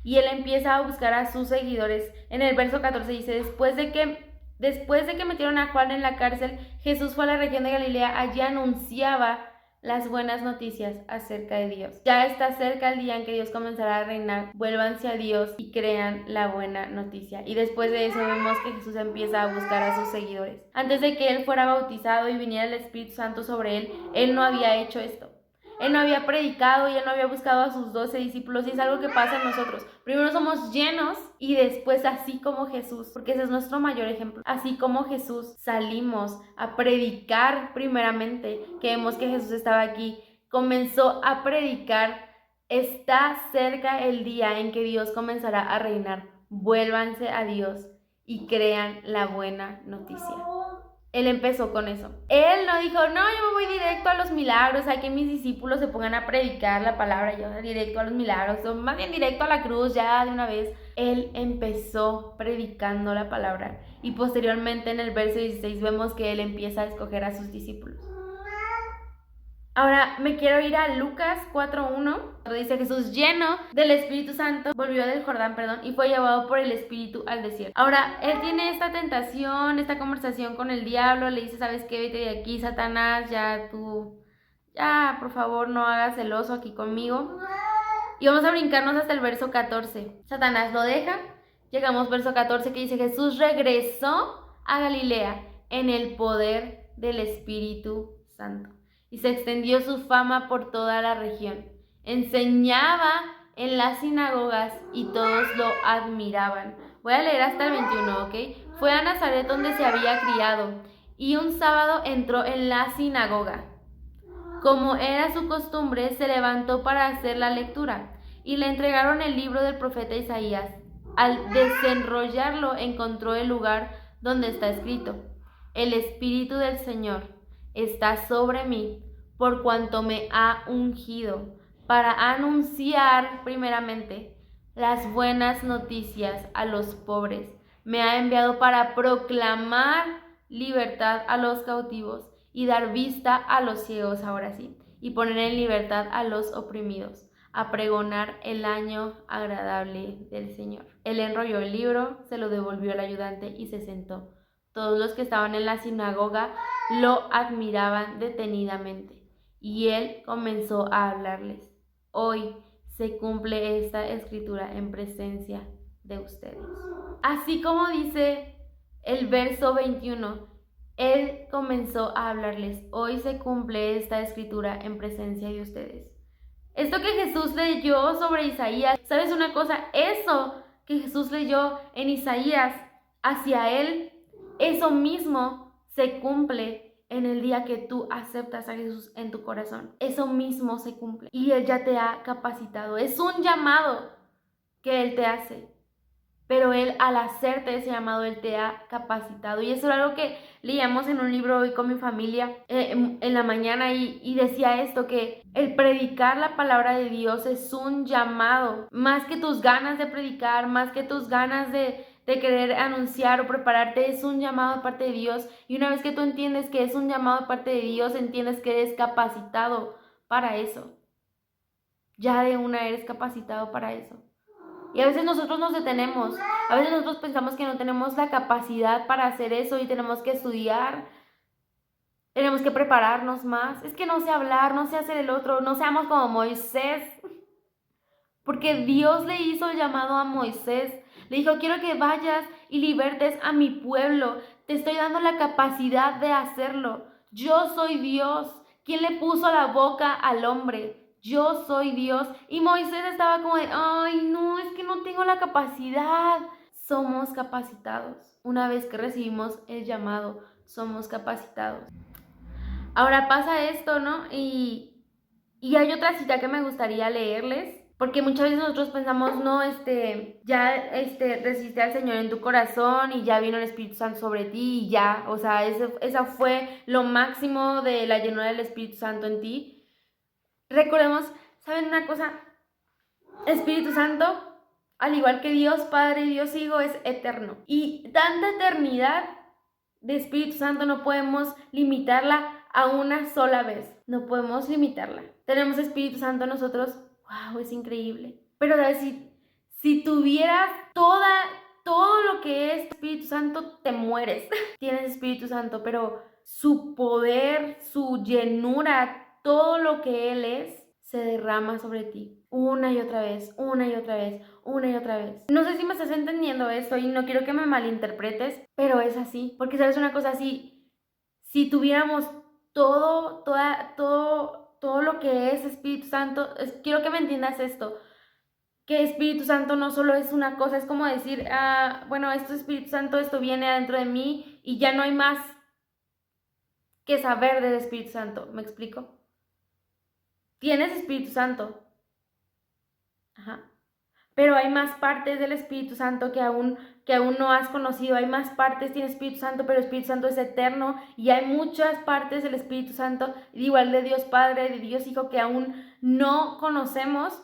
y él empieza a buscar a sus seguidores. En el verso 14 dice, después de que metieron a Juan en la cárcel, Jesús fue a la región de Galilea, allí anunciaba las buenas noticias acerca de Dios. Ya está cerca el día en que Dios comenzará a reinar. Vuélvanse a Dios y crean la buena noticia. Y después de eso vemos que Jesús empieza a buscar a sus seguidores. Antes de que él fuera bautizado y viniera el Espíritu Santo sobre él no había hecho esto. Él no había predicado y él no había buscado a sus 12 discípulos, y es algo que pasa en nosotros. Primero somos llenos y después, así como Jesús, porque ese es nuestro mayor ejemplo, así como Jesús salimos a predicar primeramente, que vemos que Jesús estaba aquí, comenzó a predicar. Está cerca el día en que Dios comenzará a reinar. Vuélvanse a Dios y crean la buena noticia. Él empezó con eso. Él no dijo, no, yo me voy directo a los milagros, a que mis discípulos se pongan a predicar la palabra, yo directo a los milagros, o más bien directo a la cruz ya de una vez. Él empezó predicando la palabra y posteriormente en el verso 16 vemos que él empieza a escoger a sus discípulos. Ahora me quiero ir a Lucas 4:1. Dice: Jesús, lleno del Espíritu Santo, volvió del Jordán, y fue llevado por el Espíritu al desierto. Ahora, él tiene esta tentación, esta conversación con el diablo, le dice: ¿sabes qué? Vete de aquí, Satanás, ya por favor, no hagas celoso aquí conmigo. Y vamos a brincarnos hasta el verso 14. Satanás lo deja. Llegamos verso 14 que dice: Jesús regresó a Galilea en el poder del Espíritu Santo. Y se extendió su fama por toda la región. Enseñaba en las sinagogas y todos lo admiraban. Voy a leer hasta el 21, ¿ok? Fue a Nazaret donde se había criado, y un sábado entró en la sinagoga. Como era su costumbre, se levantó para hacer la lectura, y le entregaron el libro del profeta Isaías. Al desenrollarlo, encontró el lugar donde está escrito: El Espíritu del Señor está sobre mí, por cuanto me ha ungido para anunciar primeramente las buenas noticias a los pobres. Me ha enviado para proclamar libertad a los cautivos y dar vista a los ciegos, ahora sí, y poner en libertad a los oprimidos, a pregonar el año agradable del Señor. Él enrolló el libro, se lo devolvió al ayudante y se sentó. Todos los que estaban en la sinagoga lo admiraban detenidamente, y él comenzó a hablarles: Hoy se cumple esta escritura en presencia de ustedes. Así como dice el verso 21, él comenzó a hablarles: Hoy se cumple esta escritura en presencia de ustedes. Esto que Jesús leyó sobre Isaías, ¿sabes una cosa? Eso que Jesús leyó en Isaías hacia él, eso mismo se cumple en el día que tú aceptas a Jesús en tu corazón. Eso mismo se cumple. Y Él ya te ha capacitado. Es un llamado que Él te hace. Pero Él, al hacerte ese llamado, Él te ha capacitado. Y eso era algo que leíamos en un libro hoy con mi familia en la mañana, y decía esto, que el predicar la palabra de Dios es un llamado. Más que tus ganas de predicar, más que tus ganas de querer anunciar o prepararte, es un llamado de parte de Dios. Y una vez que tú entiendes que es un llamado de parte de Dios, entiendes que eres capacitado para eso. Ya de una eres capacitado para eso. Y a veces nosotros nos detenemos, a veces nosotros pensamos que no tenemos la capacidad para hacer eso y tenemos que estudiar, tenemos que prepararnos más. Es que no sé hablar, no sé hacer el otro, no seamos como Moisés. Porque Dios le hizo el llamado a Moisés. Le dijo: quiero que vayas y libertes a mi pueblo. Te estoy dando la capacidad de hacerlo. Yo soy Dios. ¿Quién le puso la boca al hombre? Yo soy Dios. Y Moisés estaba como de: ay, no, es que no tengo la capacidad. Somos capacitados. Una vez que recibimos el llamado, somos capacitados. Ahora pasa esto, ¿no? Y hay otra cita que me gustaría leerles. Porque muchas veces nosotros pensamos: no, resiste al Señor en tu corazón y ya vino el Espíritu Santo sobre ti y ya. O sea, esa fue lo máximo de la llenura del Espíritu Santo en ti. Recordemos, ¿saben una cosa? El Espíritu Santo, al igual que Dios Padre y Dios Hijo, es eterno. Y tanta eternidad de Espíritu Santo no podemos limitarla a una sola vez. No podemos limitarla. Tenemos Espíritu Santo nosotros. ¡Wow! Es increíble. Pero ¿sabes? Si tuvieras todo lo que es Espíritu Santo, te mueres. Tienes Espíritu Santo, pero su poder, su llenura todo lo que Él es se derrama sobre ti. Una y otra vez, una y otra vez, una y otra vez. No sé si me estás entendiendo esto y no quiero que me malinterpretes, pero es así. Porque sabes una cosa, si tuviéramos todo lo que es Espíritu Santo, quiero que me entiendas esto, que Espíritu Santo no solo es una cosa, es como decir, bueno, esto es Espíritu Santo, esto viene adentro de mí y ya no hay más que saber del Espíritu Santo. ¿Me explico? Tienes Espíritu Santo, ajá, pero hay más partes del Espíritu Santo que aún no has conocido. Hay más partes, tiene Espíritu Santo, pero el Espíritu Santo es eterno y hay muchas partes del Espíritu Santo, igual de Dios Padre, de Dios Hijo, que aún no conocemos.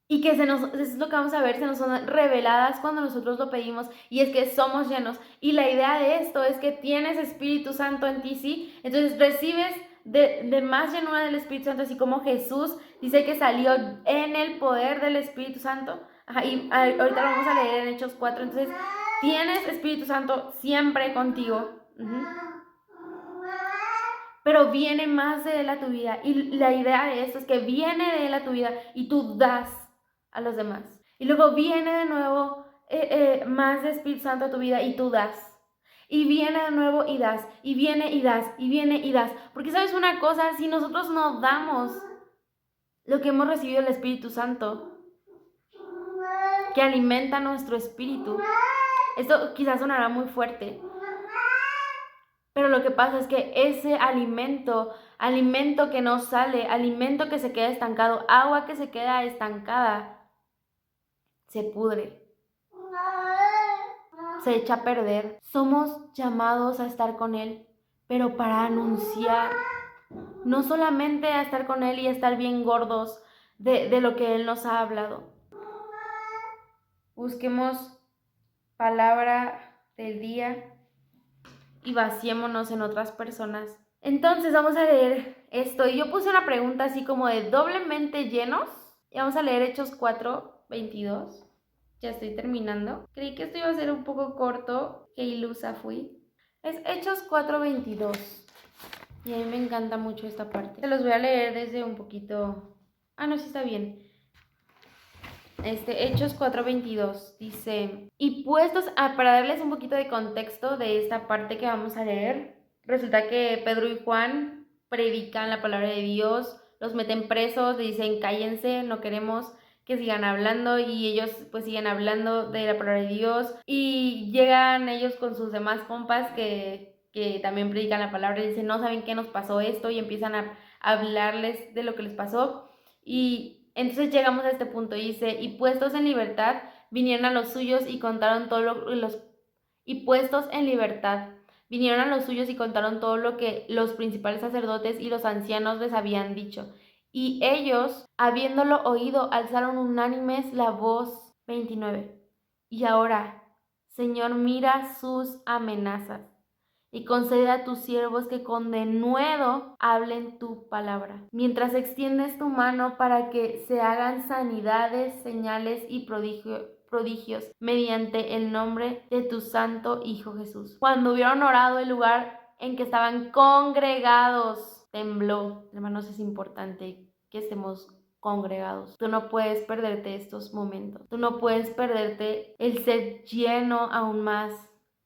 Y que eso es lo que vamos a ver, se nos son reveladas cuando nosotros lo pedimos, y es que somos llenos. Y la idea de esto es que tienes Espíritu Santo en ti, ¿sí? Entonces recibes de más llenura del Espíritu Santo, así como Jesús dice que salió en el poder del Espíritu Santo. Ajá, y ahorita lo vamos a leer en Hechos 4. Entonces tienes Espíritu Santo siempre contigo. Pero viene más de Él a tu vida, y la idea de esto es que viene de Él a tu vida y tú das a los demás. Y luego viene de nuevo más de Espíritu Santo a tu vida y tú das. Y viene de nuevo y das, y viene y das, y viene y das. Porque sabes una cosa, si nosotros no damos lo que hemos recibido del Espíritu Santo, que alimenta nuestro espíritu, esto quizás sonará muy fuerte, pero lo que pasa es que ese alimento que no sale, alimento que se queda estancado, agua que se queda estancada, se pudre, se echa a perder. Somos llamados a estar con Él, pero para anunciar, no solamente a estar con Él y a estar bien gordos de lo que Él nos ha hablado. Busquemos palabra del día y vaciémonos en otras personas. Entonces vamos a leer esto. Y yo puse una pregunta así como de doblemente llenos. Y vamos a leer Hechos 4:22. Ya estoy terminando. Creí que esto iba a ser un poco corto. Qué ilusa fui. Es Hechos 4:22. Y a mí me encanta mucho esta parte. Se los voy a leer desde un poquito... no, sí está bien. Hechos 4:22 dice, y puestos, para darles un poquito de contexto de esta parte que vamos a leer, resulta que Pedro y Juan predican la palabra de Dios, los meten presos, le dicen cállense, no queremos que sigan hablando, y ellos pues siguen hablando de la palabra de Dios, y llegan ellos con sus demás compas que también predican la palabra y dicen, no saben qué nos pasó esto, y empiezan a hablarles de lo que les pasó. Y entonces llegamos a este punto, dice, y puestos en libertad, vinieron a los suyos y contaron todo lo que los principales sacerdotes y los ancianos les habían dicho. Y ellos, habiéndolo oído, alzaron unánimes la voz. 29. Y ahora, Señor, mira sus amenazas y concede a tus siervos que con denuedo hablen tu palabra, mientras extiendes tu mano para que se hagan sanidades, señales y prodigios mediante el nombre de tu santo Hijo Jesús. Cuando hubieron orado, el lugar en que estaban congregados tembló. Hermanos, es importante que estemos congregados. Tú no puedes perderte estos momentos. Tú no puedes perderte el ser lleno aún más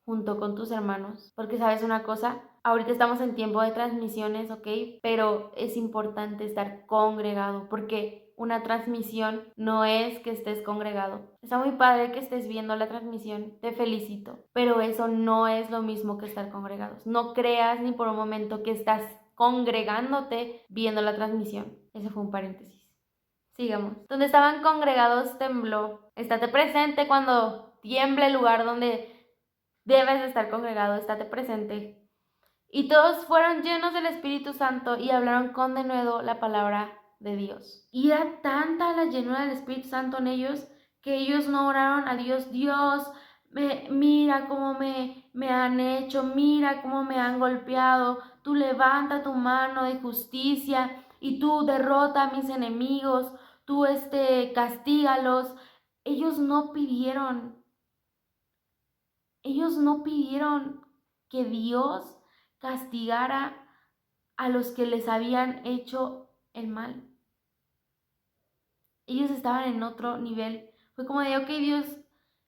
junto con tus hermanos, porque sabes una cosa, ahorita estamos en tiempo de transmisiones, ¿ok? Pero es importante estar congregado, porque una transmisión no es que estés congregado. Está muy padre que estés viendo la transmisión, te felicito, pero eso no es lo mismo que estar congregados. No creas ni por un momento que estás congregándote viendo la transmisión. Ese fue un paréntesis. Sigamos. Donde estaban congregados tembló. Estate presente cuando tiemble el lugar donde debes de estar congregado, estate presente. Y todos fueron llenos del Espíritu Santo y hablaron con denuedo la palabra de Dios. Y era tanta la llenura del Espíritu Santo en ellos que ellos no oraron a Dios. Dios, mira cómo me han hecho, mira cómo me han golpeado. Tú levanta tu mano de justicia y tú derrota a mis enemigos. Tú castígalos. Ellos no pidieron que Dios castigara a los que les habían hecho el mal. Ellos estaban en otro nivel. Fue como de, ok, Dios,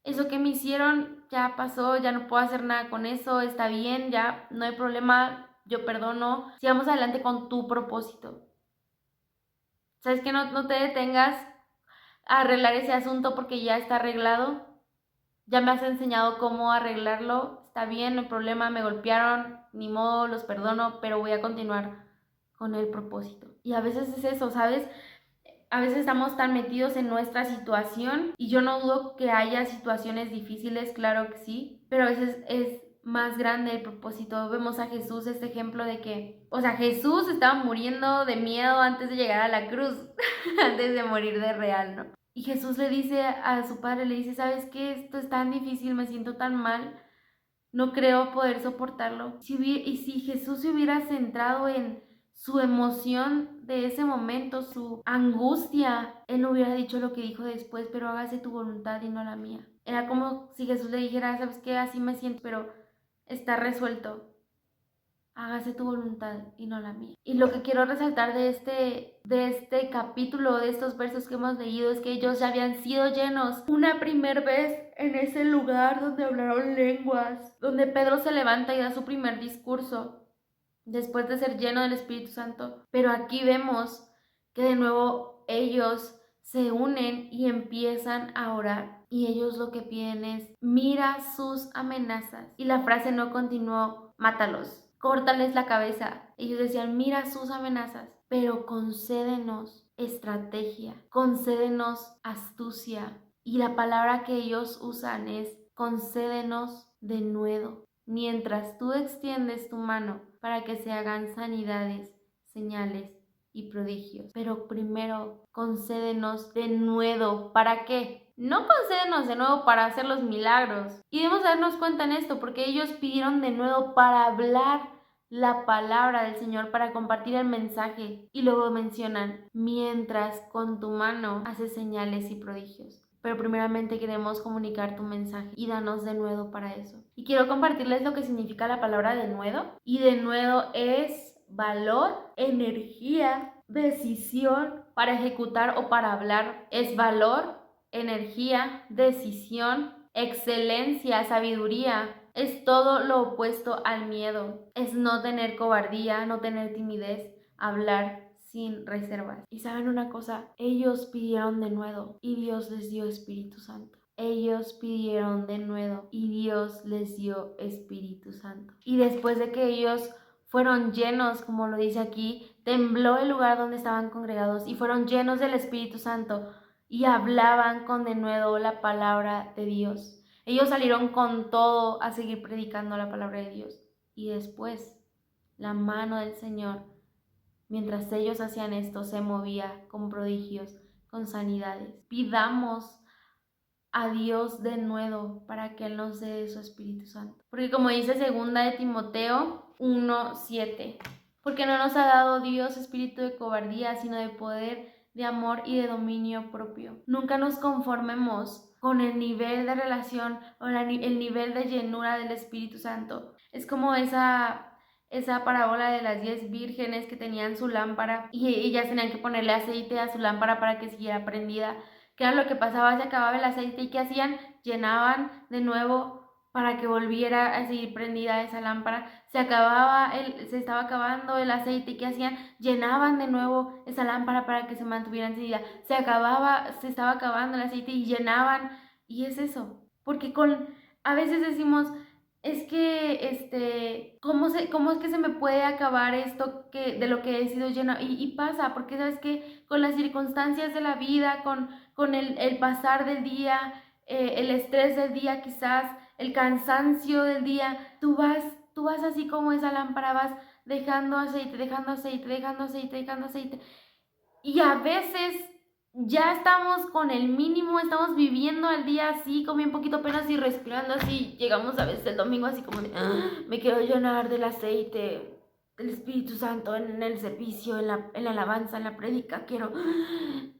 eso que me hicieron ya pasó, ya no puedo hacer nada con eso, está bien, ya no hay problema, yo perdono, sigamos adelante con tu propósito. ¿Sabes que no te detengas a arreglar ese asunto porque ya está arreglado? Ya me has enseñado cómo arreglarlo, está bien, no hay problema, me golpearon, ni modo, los perdono, pero voy a continuar con el propósito. Y a veces es eso, ¿sabes? A veces estamos tan metidos en nuestra situación y yo no dudo que haya situaciones difíciles, claro que sí, pero a veces es más grande el propósito. Vemos a Jesús, este ejemplo de que, o sea, Jesús estaba muriendo de miedo antes de llegar a la cruz, antes de morir de real, ¿no? Y Jesús le dice a su padre, le dice, ¿sabes qué? Esto es tan difícil, me siento tan mal, no creo poder soportarlo. Y si Jesús se hubiera centrado en su emoción de ese momento, su angustia, él no hubiera dicho lo que dijo después, pero hágase tu voluntad y no la mía. Era como si Jesús le dijera, ¿sabes qué? Así me siento, pero está resuelto. Hágase tu voluntad y no la mía. Y lo que quiero resaltar de este capítulo, de estos versos que hemos leído, es que ellos ya habían sido llenos una primera vez en ese lugar donde hablaron lenguas, donde Pedro se levanta y da su primer discurso después de ser lleno del Espíritu Santo. Pero aquí vemos que de nuevo ellos se unen y empiezan a orar. Y ellos lo que piden es, mira sus amenazas. Y la frase no continuó, mátalos, córtales la cabeza. Ellos decían, mira sus amenazas, pero concédenos estrategia, concédenos astucia. Y la palabra que ellos usan es, concédenos denuedo. Mientras tú extiendes tu mano para que se hagan sanidades, señales y prodigios. Pero primero, concédenos de nuevo. ¿Para qué? No concédenos de nuevo para hacer los milagros. Y debemos darnos cuenta en esto, porque ellos pidieron de nuevo para hablar la palabra del Señor, para compartir el mensaje. Y luego mencionan, mientras con tu mano haces señales y prodigios. Pero primeramente queremos comunicar tu mensaje y danos denuedo para eso. Y quiero compartirles lo que significa la palabra denuedo. Y denuedo es valor, energía, decisión para ejecutar o para hablar. Es valor, energía, decisión, excelencia, sabiduría. Es todo lo opuesto al miedo. Es no tener cobardía, no tener timidez, hablar sin reservas. Y saben una cosa, ellos pidieron de nuevo y Dios les dio Espíritu Santo. Ellos pidieron de nuevo y Dios les dio Espíritu Santo. Y después de que ellos fueron llenos, como lo dice aquí, tembló el lugar donde estaban congregados y fueron llenos del Espíritu Santo y hablaban con denuedo la palabra de Dios. Ellos salieron con todo a seguir predicando la palabra de Dios. Y después, la mano del Señor, mientras ellos hacían esto, se movía con prodigios, con sanidades. Pidamos a Dios de nuevo para que Él nos dé su Espíritu Santo. Porque como dice 2 de Timoteo 1:7, porque no nos ha dado Dios espíritu de cobardía, sino de poder, de amor y de dominio propio. Nunca nos conformemos con el nivel de relación o el nivel de llenura del Espíritu Santo. Es como esa parábola de las 10 vírgenes que tenían su lámpara y ellas tenían que ponerle aceite a su lámpara para que siguiera prendida. ¿Qué era lo que pasaba? Se acababa el aceite y ¿qué hacían? Llenaban de nuevo para que volviera a seguir prendida esa lámpara. Se estaba acabando el aceite y ¿qué hacían? Llenaban de nuevo esa lámpara para que se mantuviera encendida. Se estaba acabando el aceite y llenaban. Y es eso, porque a veces decimos, es que, ¿cómo es que se me puede acabar esto de lo que he sido llena? Y pasa, porque sabes que con las circunstancias de la vida, con el pasar del día, el estrés del día quizás, el cansancio del día, tú vas así como esa lámpara, vas dejando aceite, dejando aceite, dejando aceite, dejando aceite. Y a veces ya estamos con el mínimo, estamos viviendo el día así, como un poquito apenas y respirando así. Llegamos a veces el domingo así como de, me quiero llenar del aceite del Espíritu Santo en el servicio, en la alabanza, en la prédica.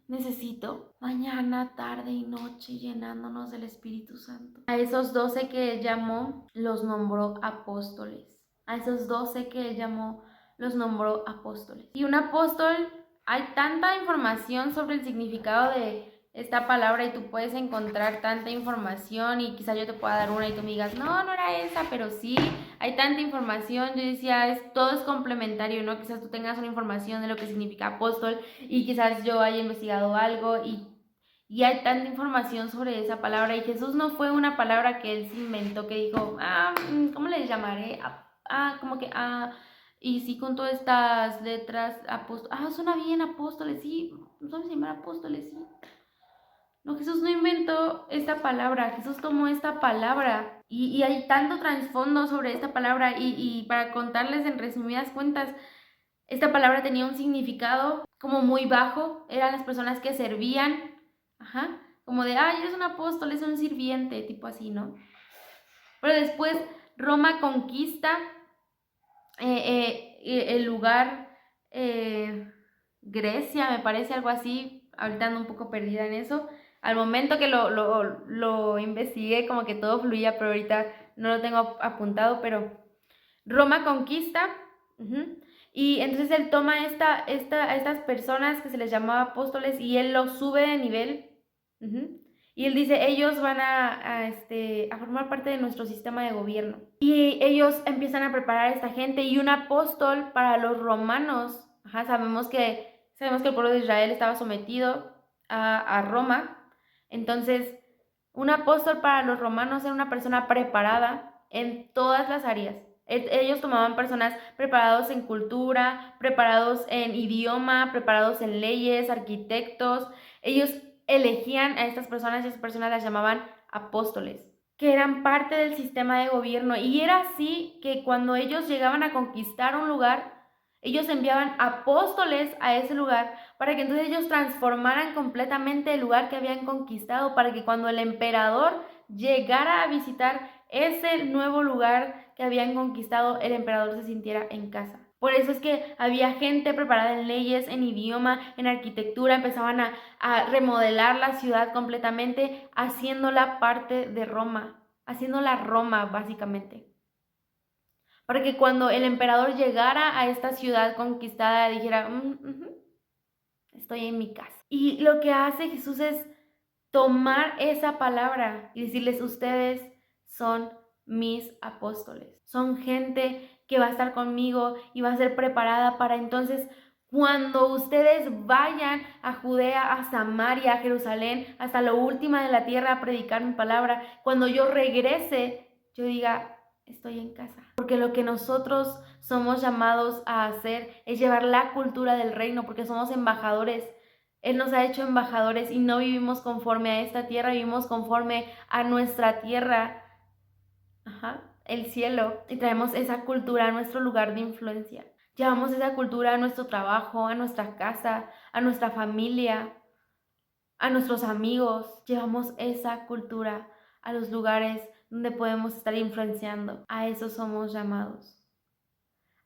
Necesito mañana, tarde y noche llenándonos del Espíritu Santo. A esos 12 que Él llamó, los nombró apóstoles. A esos 12 que Él llamó, los nombró apóstoles. Y un apóstol, hay tanta información sobre el significado de esta palabra y tú puedes encontrar tanta información y quizás yo te pueda dar una y tú me digas, no, no era esa, pero sí, hay tanta información. Yo decía, todo es complementario, ¿no? Quizás tú tengas una información de lo que significa apóstol y quizás yo haya investigado algo y hay tanta información sobre esa palabra. Y Jesús no fue una palabra que él se inventó, que dijo, ¿cómo le llamaré? Y sí, con todas estas letras, apóstoles, suena bien, apóstoles, sí, vamos a llamar apóstoles, sí. No, Jesús no inventó esta palabra, Jesús tomó esta palabra y hay tanto trasfondo sobre esta palabra y para contarles en resumidas cuentas, esta palabra tenía un significado como muy bajo, eran las personas que servían, como de, eres un apóstol, es un sirviente, tipo así, ¿no? Pero después Roma conquista el lugar, Grecia, me parece, algo así, ahorita ando un poco perdida en eso. Al momento que lo investigué, como que todo fluía, pero ahorita no lo tengo apuntado, pero Roma conquista, y entonces él toma a estas personas que se les llamaba apóstoles y él los sube de nivel, y él dice, ellos van a formar parte de nuestro sistema de gobierno. Y ellos empiezan a preparar a esta gente y un apóstol para los romanos, sabemos que el pueblo de Israel estaba sometido a Roma, entonces un apóstol para los romanos era una persona preparada en todas las áreas. Ellos tomaban personas preparados en cultura, preparados en idioma, preparados en leyes, arquitectos. Ellos elegían a estas personas y esas personas las llamaban apóstoles, que eran parte del sistema de gobierno. Y era así que cuando ellos llegaban a conquistar un lugar, ellos enviaban apóstoles a ese lugar para que entonces ellos transformaran completamente el lugar que habían conquistado, para que cuando el emperador llegara a visitar ese nuevo lugar que habían conquistado, el emperador se sintiera en casa. Por eso es que había gente preparada en leyes, en idioma, en arquitectura, empezaban a remodelar la ciudad completamente, haciéndola parte de Roma, haciéndola Roma básicamente. Para que cuando el emperador llegara a esta ciudad conquistada dijera, estoy en mi casa. Y lo que hace Jesús es tomar esa palabra y decirles, ustedes son mis apóstoles. Son gente que va a estar conmigo y va a ser preparada para entonces cuando ustedes vayan a Judea, a Samaria, a Jerusalén, hasta lo último de la tierra a predicar mi palabra, cuando yo regrese, yo diga, estoy en casa. Porque lo que nosotros somos llamados a hacer es llevar la cultura del reino, porque somos embajadores. Él nos ha hecho embajadores y no vivimos conforme a esta tierra, vivimos conforme a nuestra tierra, el cielo, y traemos esa cultura a nuestro lugar de influencia. Llevamos esa cultura a nuestro trabajo, a nuestra casa, a nuestra familia, a nuestros amigos. Llevamos esa cultura a los lugares donde podemos estar influenciando. A eso somos llamados,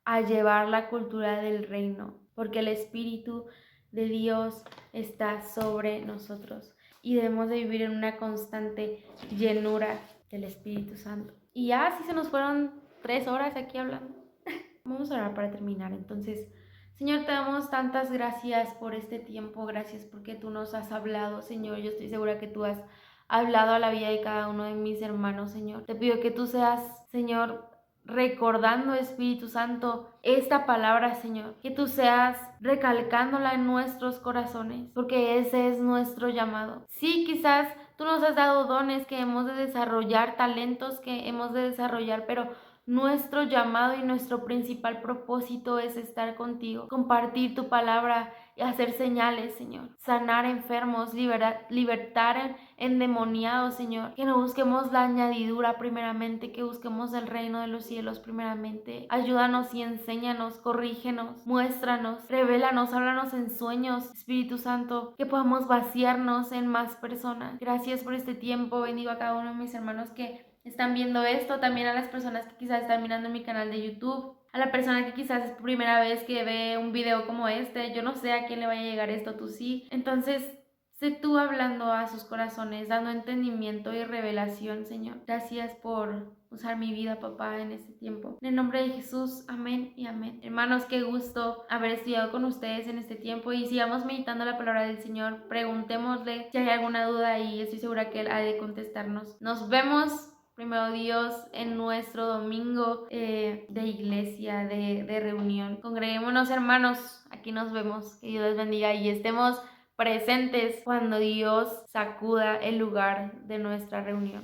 a llevar la cultura del reino, porque el Espíritu de Dios está sobre nosotros y debemos de vivir en una constante llenura del Espíritu Santo. Y ya así se nos fueron 3 horas aquí hablando. Vamos a orar para terminar. Entonces, Señor, te damos tantas gracias por este tiempo. Gracias porque tú nos has hablado, Señor. Yo estoy segura que tú has hablado a la vida de cada uno de mis hermanos, Señor. Te pido que tú seas, Señor, recordando, Espíritu Santo, esta palabra, Señor, que tú seas recalcándola en nuestros corazones, porque ese es nuestro llamado. Sí, quizás tú nos has dado dones que hemos de desarrollar, talentos que hemos de desarrollar, pero nuestro llamado y nuestro principal propósito es estar contigo, compartir tu palabra y hacer señales, Señor. Sanar enfermos, libertar endemoniados, Señor. Que no busquemos la añadidura primeramente, que busquemos el reino de los cielos primeramente. Ayúdanos y enséñanos, corrígenos, muéstranos, revélanos, háblanos en sueños, Espíritu Santo, que podamos vaciarnos en más personas. Gracias por este tiempo. Bendigo a cada uno de mis hermanos que están viendo esto, también a las personas que quizás están mirando mi canal de YouTube, a la persona que quizás es primera vez que ve un video como este. Yo no sé a quién le vaya a llegar esto, tú sí. Entonces, Sé tú hablando a sus corazones, dando entendimiento y revelación, Señor. Gracias por usar mi vida, papá, en este tiempo. En el nombre de Jesús, amén y amén. Hermanos, qué gusto haber estudiado con ustedes en este tiempo y sigamos meditando la palabra del Señor. Preguntémosle si hay alguna duda y estoy segura que Él ha de contestarnos. Nos vemos. Primero Dios, en nuestro domingo de iglesia, de reunión. Congreguémonos, hermanos. Aquí nos vemos. Que Dios les bendiga y estemos presentes cuando Dios sacuda el lugar de nuestra reunión.